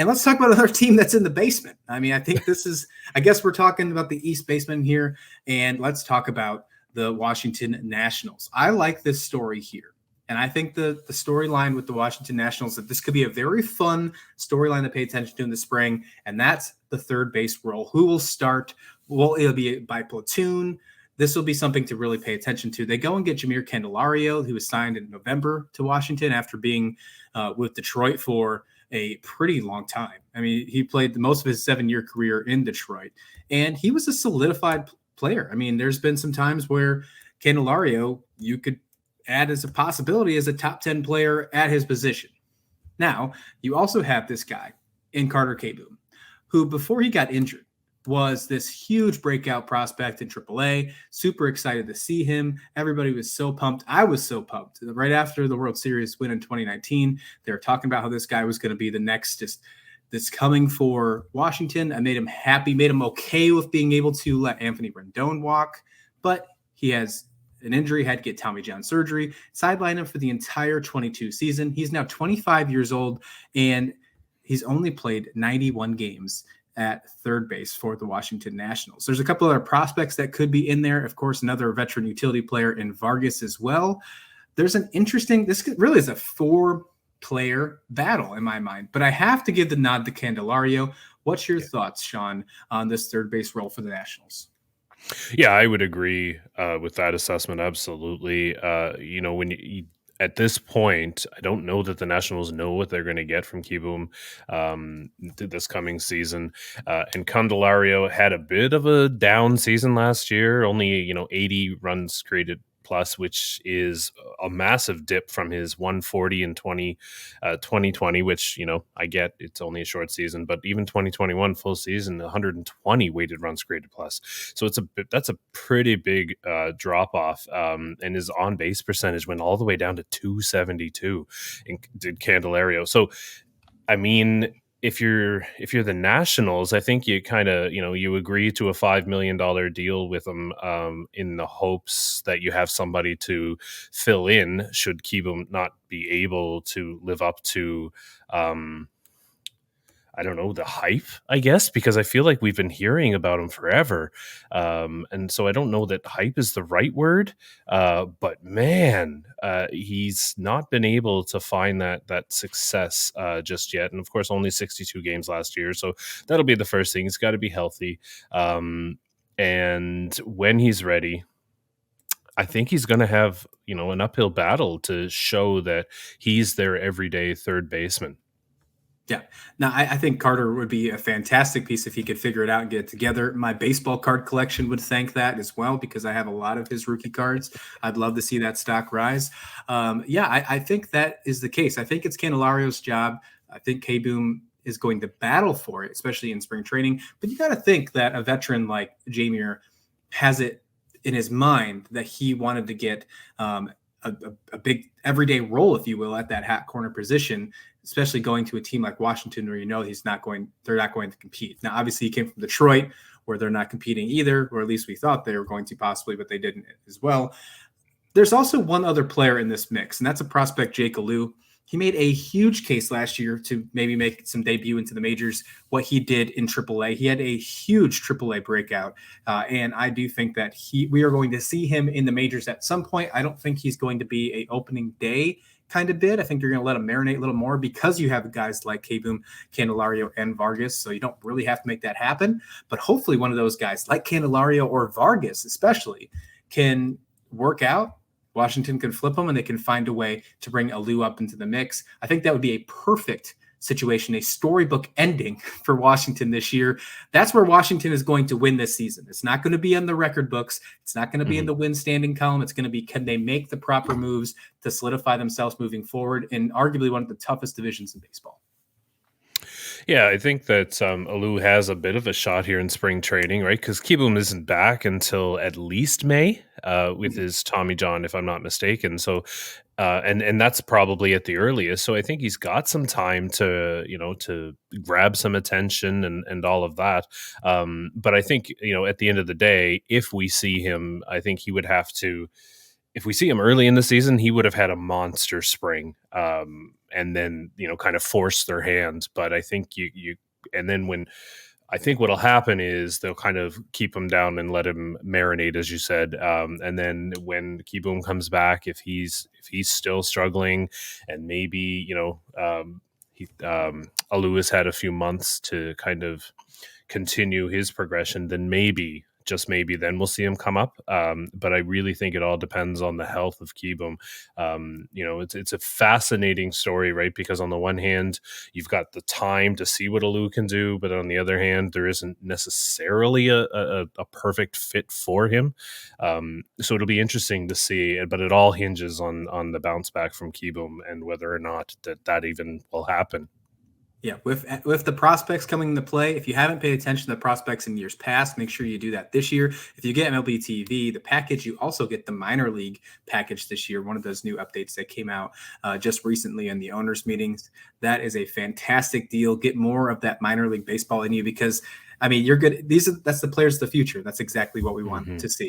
And let's talk about another team that's in the basement. I mean, I think I guess we're talking about the East basement here, and let's talk about the Washington Nationals. I like this story here. And I think the storyline with the Washington Nationals, that this could be a very fun storyline to pay attention to in the spring, and that's the third base role. Who will start? Well, it'll be by platoon. This will be something to really pay attention to. They go and get Jeimer Candelario, who was signed in November to Washington after being with Detroit for a pretty long time. I mean, he played most of his 7-year career in Detroit, and he was a solidified player. I mean, there's been some times where Candelario, you could add as a possibility as a top 10 player at his position. Now, you also have this guy in Carter Kieboom, who before he got injured was this huge breakout prospect in AAA. Super excited to see him. Everybody was so pumped. I was so pumped. Right after the World Series win in 2019, they were talking about how this guy was going to be the next that's coming for Washington. I made him happy, made him okay with being able to let Anthony Rendon walk, but he has an injury, had to get Tommy John surgery, sidelined him for the entire 22 season. He's now 25 years old, and he's only played 91 games at third base for the Washington Nationals. There's a couple other prospects that could be in there. Of course, another veteran utility player in Vargas as well. There's this really is a 4-player battle in my mind, but I have to give the nod to Candelario. What's your thoughts, Sean, on this third base role for the Nationals? Yeah, I would agree with that assessment. Absolutely. When you at this point, I don't know that the Nationals know what they're going to get from Kieboom this coming season. And Candelario had a bit of a down season last year, only 80 runs created plus, which is a massive dip from his 140 in 2020, which, I get it's only a short season, but even 2021 full season, 120 weighted runs created plus. So that's a pretty big drop off. And his on base percentage went all the way down to 272 in Candelario. So, I mean, if you're the Nationals, I think you kind of, you agree to a $5 million deal with them in the hopes that you have somebody to fill in should Kieboom not be able to live up to, I don't know, the hype, I guess, because I feel like we've been hearing about him forever. And so I don't know that hype is the right word, but man, he's not been able to find that success just yet. And of course, only 62 games last year. So that'll be the first thing. He's got to be healthy. And when he's ready, I think he's going to have, an uphill battle to show that he's their everyday third baseman. Yeah. Now, I think Carter would be a fantastic piece if he could figure it out and get it together. My baseball card collection would thank that as well, because I have a lot of his rookie cards. I'd love to see that stock rise. I think that is the case. I think it's Candelario's job. I think Kieboom is going to battle for it, especially in spring training. But you got to think that a veteran like Jeimer has it in his mind that he wanted to get a big everyday role, if you will, at that hat corner position, especially going to a team like Washington where they're not going to compete. Now, obviously he came from Detroit where they're not competing either, or at least we thought they were going to possibly, but they didn't as well. There's also one other player in this mix, and that's a prospect, Jake Alou. He made a huge case last year to maybe make some debut into the majors, what he did in AAA. He had a huge AAA breakout, and I do think that we are going to see him in the majors at some point. I don't think he's going to be a opening day kind of bid. I think you're going to let him marinate a little more because you have guys like Kieboom, Candelario, and Vargas, so you don't really have to make that happen. But hopefully one of those guys like Candelario or Vargas especially can work out. Washington can flip them and they can find a way to bring Alou up into the mix. I think that would be a perfect situation, a storybook ending for Washington this year. That's where Washington is going to win this season. It's not going to be in the record books. It's not going to be in the win standing column. It's going to be, can they make the proper moves to solidify themselves moving forward in arguably one of the toughest divisions in baseball? Yeah, I think that Alou has a bit of a shot here in spring training, right? Because Kieboom isn't back until at least May with his Tommy John, if I'm not mistaken. So, and that's probably at the earliest. So I think he's got some time to, to grab some attention and all of that. But I think, at the end of the day, if we see him, I think he would have to if we see him early in the season, he would have had a monster spring, and then kind of force their hand. But I think and then when I think what'll happen is they'll kind of keep him down and let him marinate, as you said. And then when Kieboom comes back, if he's still struggling, and maybe Alu has had a few months to kind of continue his progression, then maybe, just maybe, then we'll see him come up. But I really think it all depends on the health of Kieboom. It's a fascinating story, right? Because on the one hand, you've got the time to see what Alu can do, but on the other hand, there isn't necessarily a perfect fit for him. So it'll be interesting to see, but it all hinges on the bounce back from Kieboom and whether or not that even will happen. Yeah, with the prospects coming into play, if you haven't paid attention to the prospects in years past, make sure you do that this year. If you get MLB TV, the package, you also get the minor league package this year, one of those new updates that came out just recently in the owners' meetings. That is a fantastic deal. Get more of that minor league baseball in you because, I mean, you're good. That's the players of the future. That's exactly what we want to see.